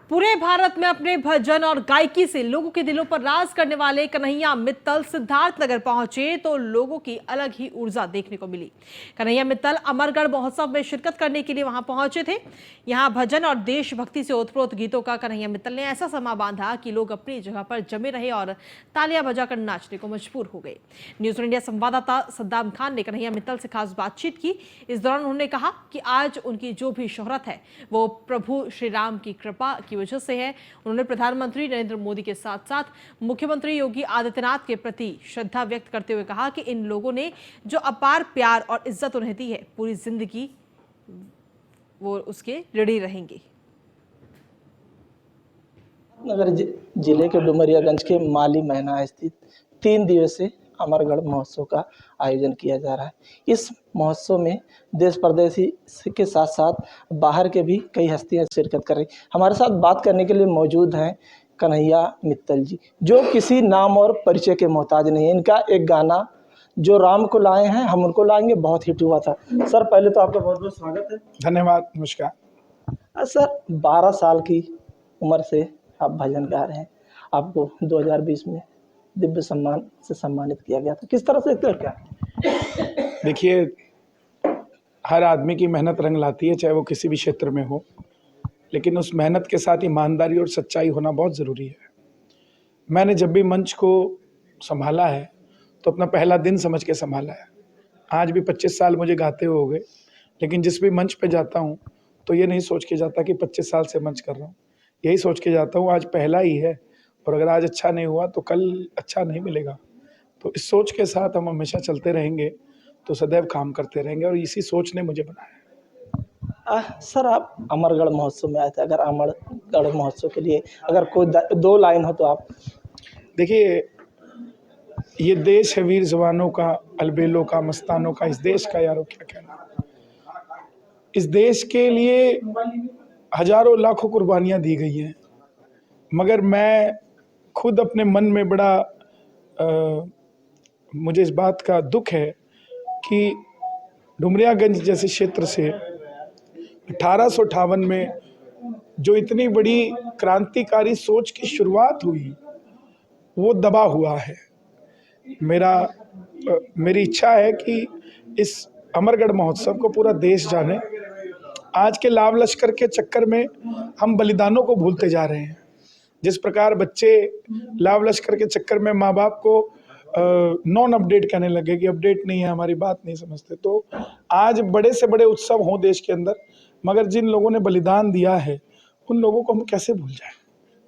पूरे भारत में अपने भजन और गायकी से लोगों के दिलों पर राज करने वाले कन्हैया मित्तल सिद्धार्थनगर पहुंचे तो लोगों की अलग ही ऊर्जा देखने को मिली। कन्हैया मित्तल अमरगढ़ महोत्सव में शिरकत करने के लिए वहां पहुंचे थे। यहां भजन और देशभक्ति से ओतप्रोत गीतों का कन्हैया मित्तल ने ऐसा समा बांधा कि लोग अपनी जगह पर जमे रहे और तालियां बजाकर नाचने को मजबूर हो गए। न्यूज इंडिया संवाददाता सद्दाम खान ने कन्हैया मित्तल से खास बातचीत की। इस दौरान उन्होंने कहा कि आज उनकी जो भी शोहरत है वो प्रभु श्री राम की कृपा की वजह से है। उन्होंने प्रधानमंत्री नरेंद्र मोदी के साथ साथ मुख्यमंत्री योगी आदित्यनाथ के प्रति श्रद्धा व्यक्त करते हुए कहा कि इन लोगों ने जो अपार प्यार और इज्जत उन्हें दी है, पूरी जिंदगी वो उसके ऋणी रहेंगे। नगर जिले के डुमरियागंज के माली महीना स्थित 3 दिवसीय अमरगढ़ महोत्सव का आयोजन किया जा रहा है। इस महोत्सव में देश प्रदेश के साथ साथ बाहर के भी कई हस्तियां शिरकत कर रही। हमारे साथ बात करने के लिए मौजूद हैं कन्हैया मित्तल जी, जो किसी नाम और परिचय के मोहताज नहीं है। इनका एक गाना जो राम को लाए हैं हम उनको लाएंगे बहुत हिट हुआ था। सर, पहले तो आपका बहुत बहुत स्वागत है। धन्यवाद, नमस्कार। सर, 12 साल की उम्र से आप भजन गा रहे हैं। आपको 2020 में दिव्य सम्मान से सम्मानित किया गया था। किस तरह से और क्या? देखिए, हर आदमी की मेहनत रंग लाती है, चाहे वो किसी भी क्षेत्र में हो, लेकिन उस मेहनत के साथ ईमानदारी और सच्चाई होना बहुत ज़रूरी है। मैंने जब भी मंच को संभाला है तो अपना पहला दिन समझ के संभाला है। आज भी 25 साल मुझे गाते हुए हो गए, लेकिन जिस भी मंच पे जाता हूँ तो ये नहीं सोच के जाता कि 25 साल से मंच कर रहा हूँ। यही सोच के जाता हूँ आज पहला ही है, और अगर आज अच्छा नहीं हुआ तो कल अच्छा नहीं मिलेगा। तो इस सोच के साथ हम हमेशा चलते रहेंगे, तो सदैव काम करते रहेंगे, और इसी सोच ने मुझे बनाया। सर, आप अमरगढ़ महोत्सव में आए थे। अगर अमरगढ़ महोत्सव के लिए अगर कोई 2 लाइन हो तो आप। देखिए, ये देश है वीर जवानों का, अलबेलों का, मस्तानों का। इस देश का यारों क्या कहना। इस देश के लिए हजारों लाखों कुर्बानियां दी गई हैं, मगर मैं खुद अपने मन में बड़ा मुझे इस बात का दुख है कि डुमरियागंज जैसे क्षेत्र से 1858 में जो इतनी बड़ी क्रांतिकारी सोच की शुरुआत हुई वो दबा हुआ है। मेरी इच्छा है कि इस अमरगढ़ महोत्सव को पूरा देश जाने। आज के लाव लश्कर के चक्कर में हम बलिदानों को भूलते जा रहे हैं। जिस प्रकार बच्चे लाव लश्कर के चक्कर में माँ बाप को नॉन अपडेट कहने लगे कि अपडेट नहीं है, हमारी बात नहीं समझते। तो आज बड़े से बड़े उत्सव हों देश के अंदर, मगर जिन लोगों ने बलिदान दिया है उन लोगों को हम कैसे भूल जाएं।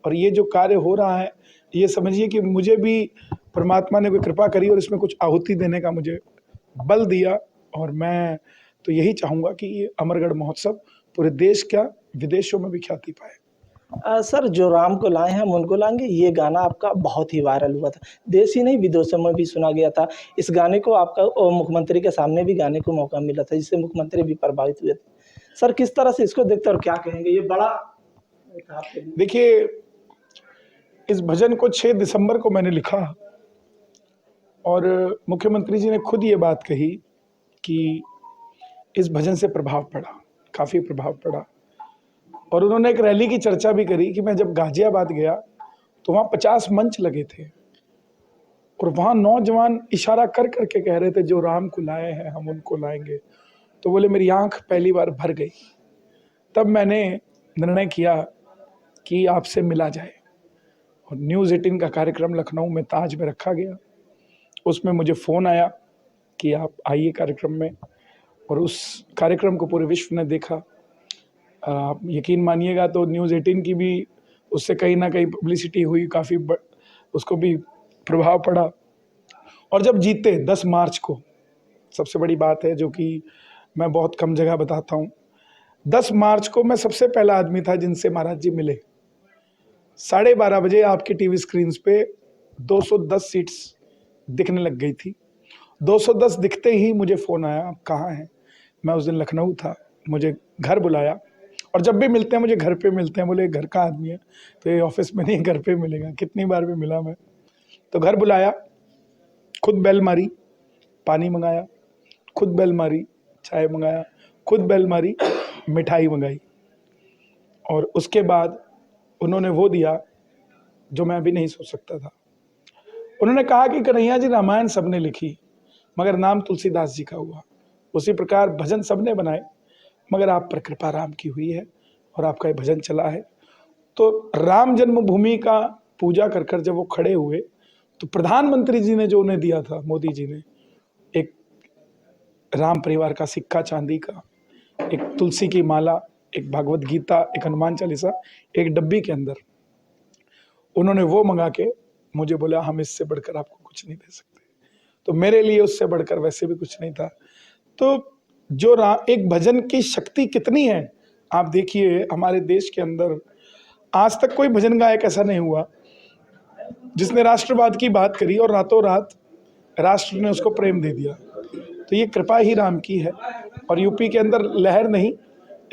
और ये जो कार्य हो रहा है, ये समझिए कि मुझे भी परमात्मा ने कोई कृपा करी और इसमें कुछ आहुति देने का मुझे बल दिया। और मैं तो यही चाहूँगा कि ये अमरगढ़ महोत्सव पूरे देश क्या विदेशों में भी ख्याति पाए। सर, जो राम को लाए हैं हम उनको लाएंगे, ये गाना आपका बहुत ही वायरल हुआ था। देश ही नहीं विदेशों में भी सुना गया था। इस गाने को आपका मुख्यमंत्री के सामने भी गाने को मौका मिला था, जिससे मुख्यमंत्री भी प्रभावित हुए थे। सर, किस तरह से इसको देखते और क्या कहेंगे? ये बड़ा देखिए, इस भजन को 6 दिसंबर को मैंने लिखा और मुख्यमंत्री जी ने खुद ये बात कही कि इस भजन से प्रभाव पड़ा, काफ़ी प्रभाव पड़ा। और उन्होंने एक रैली की चर्चा भी करी कि मैं जब गाजियाबाद गया तो वहाँ 50 मंच लगे थे और वहाँ नौजवान इशारा कर करके कह रहे थे जो राम को लाए हैं हम उनको लाएंगे। तो बोले मेरी आंख पहली बार भर गई। तब मैंने निर्णय किया कि आपसे मिला जाए, और न्यूज़ 18 का कार्यक्रम लखनऊ में ताज में रखा गया। उसमें मुझे फ़ोन आया कि आप आइए कार्यक्रम में, और उस कार्यक्रम को पूरे विश्व ने देखा। आप यकीन मानिएगा तो न्यूज़ 18 की भी उससे कहीं ना कहीं पब्लिसिटी हुई, काफ़ी उसको भी प्रभाव पड़ा। और जब जीते 10 मार्च को, सबसे बड़ी बात है जो कि मैं बहुत कम जगह बताता हूँ, 10 मार्च को मैं सबसे पहला आदमी था जिनसे महाराज जी मिले। 12:30 बजे आपकी टीवी स्क्रीन पे 210 सीट्स दिखने लग गई थी। 210 दिखते ही मुझे फ़ोन आया, आप कहाँ हैं? मैं उस दिन लखनऊ था। मुझे घर बुलाया, और जब भी मिलते हैं मुझे घर पे मिलते हैं। बोले घर का आदमी है तो ये ऑफिस में नहीं, घर पे मिलेगा। कितनी बार भी मिला मैं। तो घर बुलाया, खुद बेल मारी, पानी मंगाया, खुद बेल मारी, चाय मंगाया, खुद बेल मारी, मिठाई मंगाई। और उसके बाद उन्होंने वो दिया जो मैं अभी नहीं सोच सकता था। उन्होंने कहा कि कन्हैया जी रामायण सबने लिखी मगर नाम तुलसीदास जी का हुआ, उसी प्रकार भजन सबने बनाए मगर आप पर कृपा राम की हुई है और आपका ये भजन चला है। तो राम जन्मभूमि का पूजा कर कर जब वो खड़े हुए तो प्रधानमंत्री जी ने जो उन्हें दिया था, मोदी जी ने, एक राम परिवार का सिक्का चांदी का, एक तुलसी की माला, एक भागवत गीता, एक हनुमान चालीसा, एक डब्बी के अंदर, उन्होंने वो मंगा के मुझे बोला हम इससे बढ़कर आपको कुछ नहीं दे सकते। तो मेरे लिए उससे बढ़कर वैसे भी कुछ नहीं था। तो जो एक भजन की शक्ति कितनी है आप देखिए, हमारे देश के अंदर आज तक कोई भजन गायक ऐसा नहीं हुआ जिसने राष्ट्रवाद की बात करी और रातों रात राष्ट्र ने उसको प्रेम दे दिया। तो ये कृपा ही राम की है और यूपी के अंदर लहर नहीं,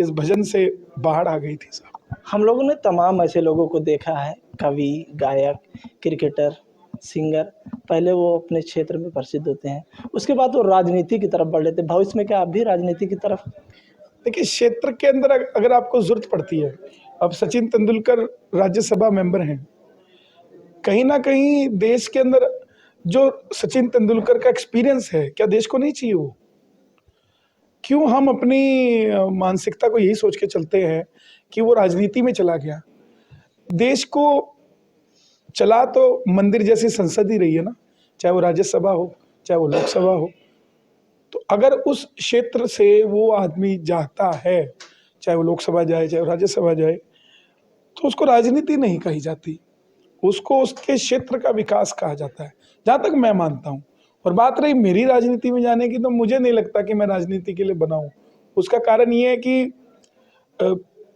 इस भजन से बाढ़ आ गई थी साहब। हम लोगों ने तमाम ऐसे लोगों को देखा है, कवि, गायक, क्रिकेटर, सिंगर, पहले वो अपने क्षेत्र में प्रसिद्ध होते हैं, उसके बाद वो राजनीति की तरफ बढ़ लेते हैं। भविष्य में क्या आप भी राजनीति की तरफ? देखिए, क्षेत्र के अंदर अगर आपको जरूरत पड़ती है, अब सचिन तेंदुलकर राज्यसभा मेंबर हैं, कहीं ना कहीं देश के अंदर जो सचिन तेंदुलकर का एक्सपीरियंस है, क्या देश को नहीं चाहिए वो? क्यों हम अपनी मानसिकता को यही सोच के चलते हैं कि वो राजनीति में चला गया? देश को चला तो मंदिर जैसी संसद ही रही है ना, चाहे वो राज्यसभा हो चाहे वो लोकसभा हो। तो अगर उस क्षेत्र से वो आदमी जाता है, चाहे वो लोकसभा जाए चाहे वो राज्यसभा जाए, तो उसको राजनीति नहीं कही जाती, उसको उसके क्षेत्र का विकास कहा जाता है, जहाँ तक मैं मानता हूँ। और बात रही मेरी राजनीति में जाने की, तो मुझे नहीं लगता कि मैं राजनीति के लिए बना हूँ। उसका कारण ये है कि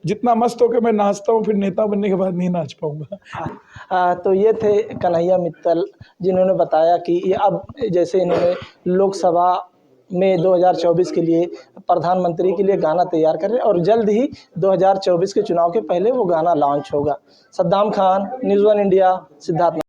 जितना मस्त होकर मैं नाचता हूँ, फिर नेता बनने के बाद नहीं नाच पाऊंगा। तो ये थे कन्हैया मित्तल, जिन्होंने बताया कि ये अब जैसे इन्होंने लोकसभा में 2024 के लिए प्रधानमंत्री के लिए गाना तैयार कर रहे हैं और जल्द ही 2024 के चुनाव के पहले वो गाना लॉन्च होगा। Saddam Khan, news one India, Siddharth.